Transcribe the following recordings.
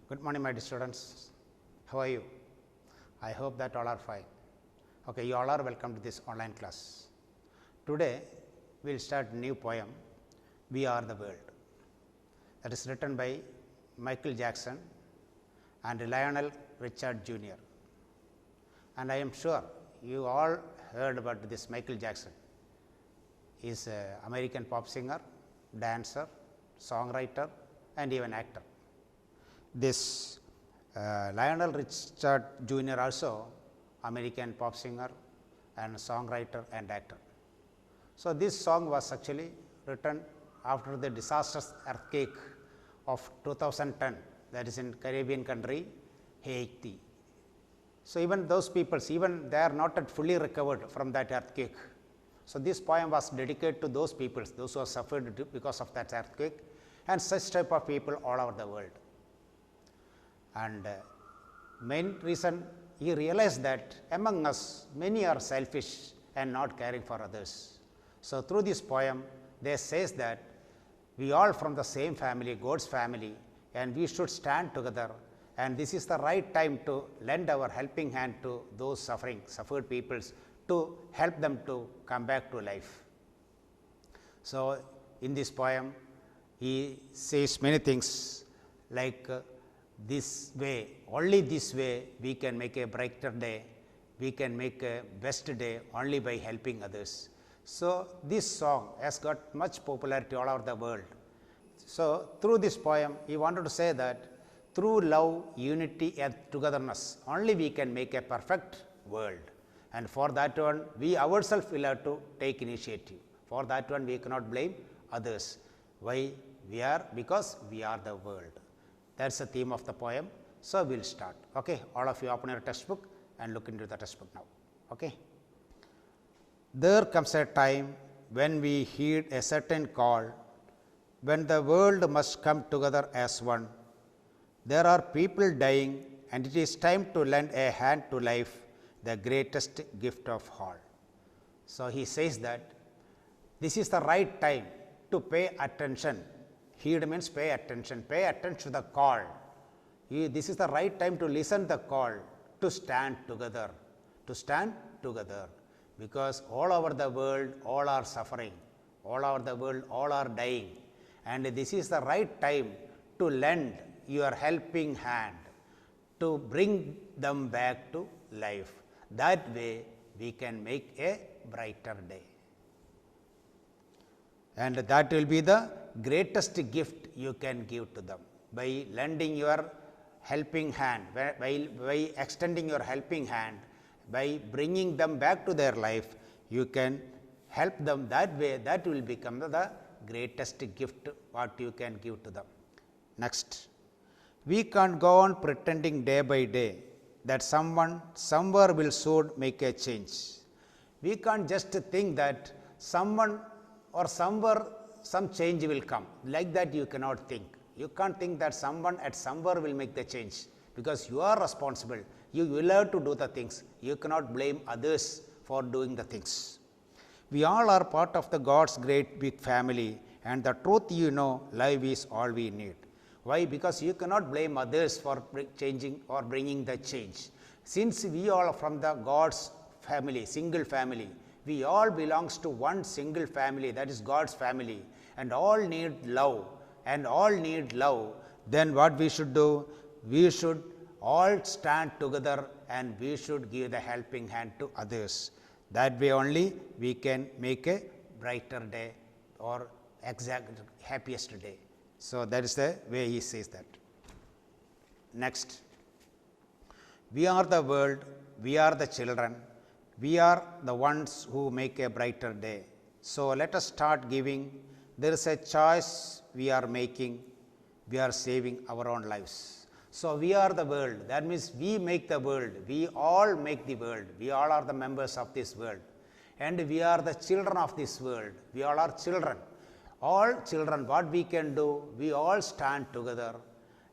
Good morning, my dear students. How are you? I hope that all are fine. Okay, you all are welcome to this online class. Today, we will start a new poem, We Are the World. That is written by Michael Jackson and Lionel Richard Jr. And I am sure you all heard about this Michael Jackson. He is an American pop singer, dancer, songwriter, and even actor. This Lionel Richard Jr. also American pop singer and songwriter and actor. So, this song was actually written after the disastrous earthquake of 2010, that is in Caribbean country Haiti. So, even those peoples, even they are not yet fully recovered from that earthquake. So, this poem was dedicated to those peoples, those who have suffered because of that earthquake, and such type of people all over the world. And main reason he realized that among us many are selfish and not caring for others. So, through this poem they says that we all from the same family, God's family, and we should stand together, and this is the right time to lend our helping hand to those suffered peoples, to help them to come back to life. So, in this poem he says many things like this way, only this way we can make a brighter day, we can make a best day only by helping others. So, this song has got much popularity all over the world. So, through this poem he wanted to say that through love, unity and togetherness only we can make a perfect world, and for that one we ourselves will have to take initiative. For that one we cannot blame others. Why? Because we are the world. That is the theme of the poem. So, we will start. Okay. All of you open your textbook and look into the textbook now. Okay. There comes a time when we heed a certain call, when the world must come together as one. There are people dying, and it is time to lend a hand to life, the greatest gift of all. So, he says that this is the right time to pay attention. Heed means pay attention to the call. This is the right time to listen the call, to stand together, because all over the world all are suffering, all over the world all are dying, and this is the right time to lend your helping hand to bring them back to life. That way we can make a brighter day, and that will be the greatest gift you can give to them by lending your helping hand, by extending your helping hand, by bringing them back to their life. You can help them that way. That will become the greatest gift what you can give to them. Next, we can't go on pretending day by day that someone somewhere will soon make a change. We can't just think that someone or somewhere some change will come. Like that you cannot think. You can't think that someone at somewhere will make the change, because you are responsible. You will have to do the things. You cannot blame others for doing the things. We all are part of the God's great big family, and the truth life is all we need. Why? Because you cannot blame others for changing or bringing the change. Since we all are from the God's family, single family, we all belongs to one single family, that is God's family, and all need love, then what we should do? We should all stand together and we should give the helping hand to others. That way only we can make a brighter day or exact happiest day. So, that is the way he says that. Next, we are the world, we are the children, we are the ones who make a brighter day. So, let us start giving. There is a choice we are making, we are saving our own lives. So, we are the world, that means we make the world, we all make the world, we all are the members of this world, and we are the children of this world, we all are children. All children, what we can do? We all stand together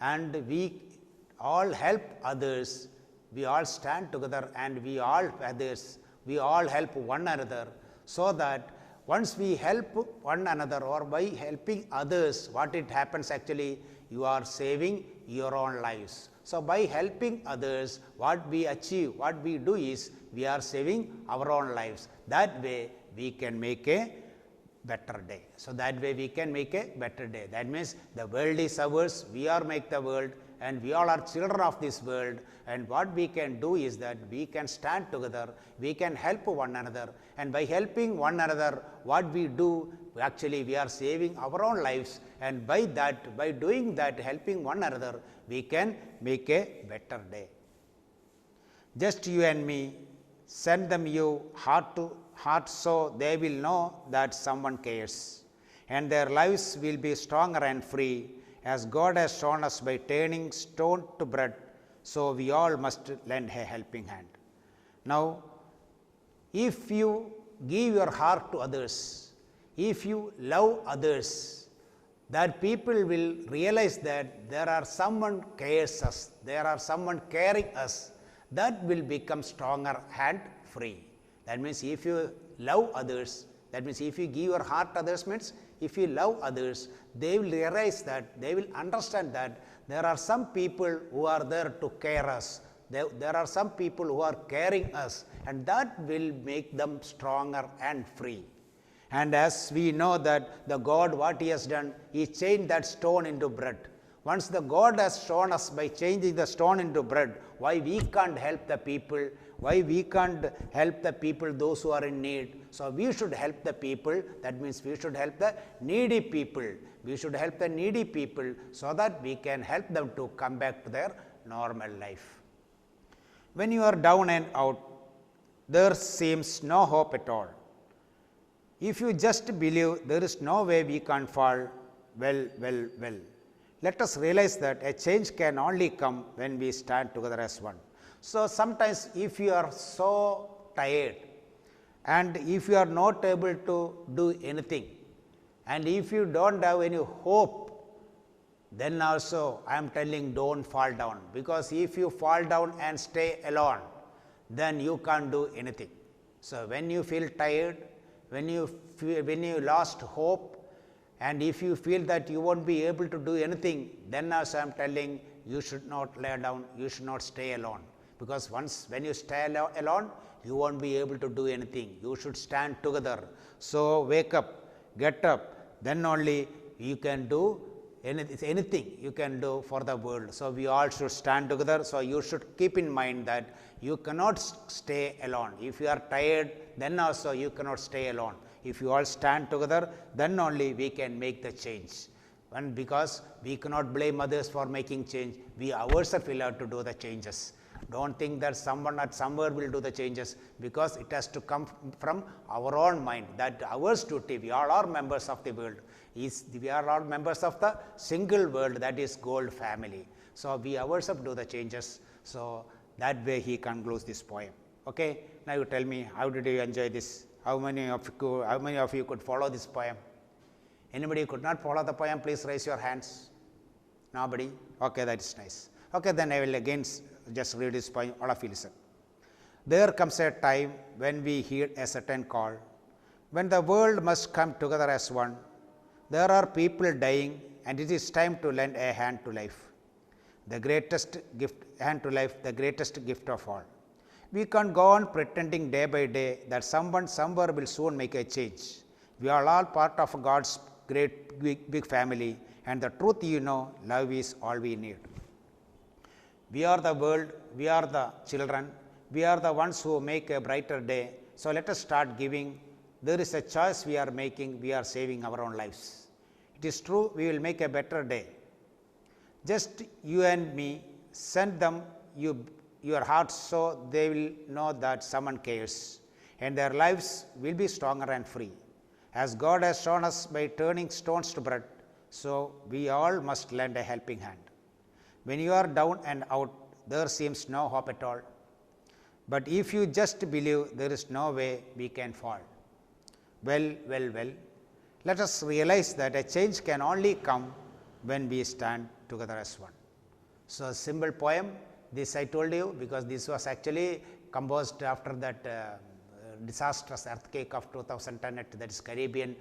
and we all help others. We all stand together and we all others, we all help one another, so that once we help one another or by helping others, what it happens actually, you are saving your own lives. So, by helping others, what we achieve, what we do is, we are saving our own lives. That way, we can make a better day. So, that way we can make a better day. That means the world is ours, we are make the world, and we all are children of this world, and what we can do is that we can stand together, we can help one another, and by helping one another, what we do, actually we are saving our own lives, and by that, by doing that, helping one another, we can make a better day. Just you and me, send them you heart to heart, so they will know that someone cares, and their lives will be stronger and free, as God has shown us by turning stone to bread. So we all must lend a helping hand. Now, if you give your heart to others, if you love others, that people will realize that there are someone cares us, there are someone caring us, that will become stronger and free. That means if you love others, that means if you give your heart to others, means if you love others, they will realize that, they will understand that there are some people who are there to care us, there are some people who are caring us, and that will make them stronger and free. And as we know that the God, what He has done, He changed that stone into bread. Once the God has shown us by changing the stone into bread, why we can't help the people, why we can't help the people, those who are in need. So we should help the people, that means we should help the needy people. We should help the needy people so that we can help them to come back to their normal life. When you are down and out, there seems no hope at all. If you just believe there is no way we can fall, well. Let us realize that a change can only come when we stand together as one. So sometimes if you are so tired, and if you are not able to do anything, and if you don't have any hope, then also I am telling, don't fall down, because if you fall down and stay alone, then you can't do anything. So when you feel tired, when you lost hope, and if you feel that you won't be able to do anything, then also I am telling, you should not lay down, you should not stay alone. Because once when you stay alone, you won't be able to do anything. You should stand together. So wake up, get up, then only you can do anything you can do for the world. So we all should stand together. So you should keep in mind that you cannot stay alone. If you are tired, then also you cannot stay alone. If you all stand together, then only we can make the change. And because we cannot blame others for making change, we ourselves will have to do the changes. Don't think that someone at somewhere will do the changes, because it has to come from our own mind, that our duty, we all are members of the world, we are all members of the single world, that is Gold family. So we ourselves do the changes. So that way he concludes this poem. Okay, now you tell me, how did you enjoy this? How many of you could follow this poem? Anybody who could not follow the poem, please raise your hands. Nobody? Okay, that is nice. Okay, then I will again just read this poem, all of you listen. There comes a time when we hear a certain call, when the world must come together as one. There are people dying, and it is time to lend a hand to life. The greatest gift, hand to life, the greatest gift of all. We can't go on pretending day by day that someone somewhere will soon make a change. We are all part of God's great big family, and the truth, love is all we need. We are the world, we are the children, we are the ones who make a brighter day. So let us start giving. There is a choice we are making, we are saving our own lives. It is true, we will make a better day. Just you and me, send them your hearts, so they will know that someone cares, and their lives will be stronger and free. As God has shown us by turning stones to bread, so we all must lend a helping hand. When you are down and out, there seems no hope at all. But if you just believe, there is no way we can fall. Well, let us realize that a change can only come when we stand together as one. So, a simple poem, this I told you, because this was actually composed after that disastrous earthquake of 2010 at that is Caribbean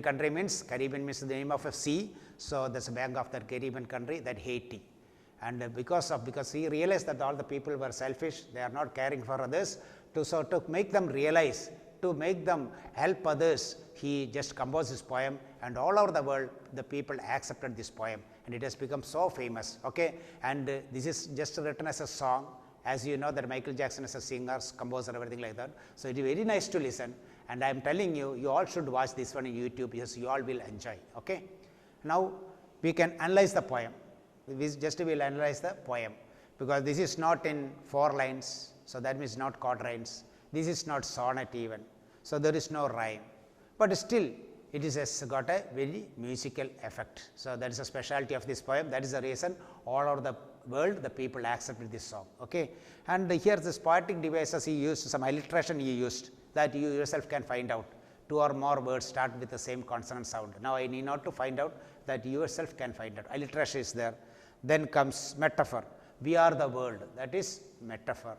country means the name of a sea. So, that is a bank of that Caribbean country, that Haiti. And because he realized that all the people were selfish, they are not caring for others, to make them realize, to make them help others, he just composed this poem, and all over the world the people accepted this poem, and it has become so famous. Okay? And this is just written as a song, as you know that Michael Jackson is a singer, composer, everything like that. So, it is very nice to listen, and I am telling you, you all should watch this one on YouTube, because you all will enjoy. Okay? Now, we can analyze the poem. We just will analyze the poem, because this is not in 4 lines. So, that means not quatrains, this is not sonnet even. So, there is no rhyme, but still it has got a very musical effect. So, that is a specialty of this poem, that is the reason all over the world the people accepted this song. Okay? And here this poetic devices he used, some alliteration he used, that you yourself can find out. 2 or more words start with the same consonant sound. Now, I need not to find out, that you yourself can find out. Alliteration is there. Then comes metaphor, we are the world, that is metaphor.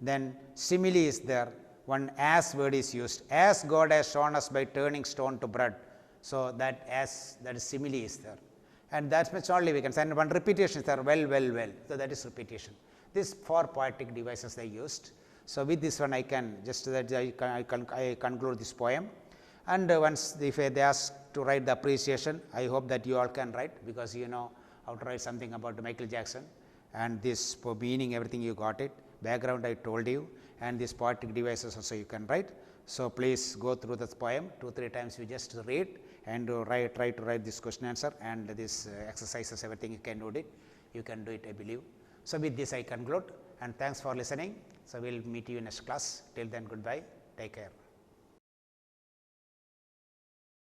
Then simile is there, one as word is used, as God has shown us by turning stone to bread. So, that as, that is simile is there, and that much only we can send. One repetition is there, well. So, that is repetition. These 4 poetic devices they used. So, with this one I can just I conclude this poem, and once if they ask to write the appreciation, I hope that you all can write, because you know how to write something about Michael Jackson, and this meaning everything you got it, background I told you, and these poetic devices also you can write. So, please go through this poem 2-3 times, you just read and try to write this question answer, and this exercises everything you can do it, I believe. So, with this I conclude, and thanks for listening. So, we will meet you in next class. Till then, goodbye, take care.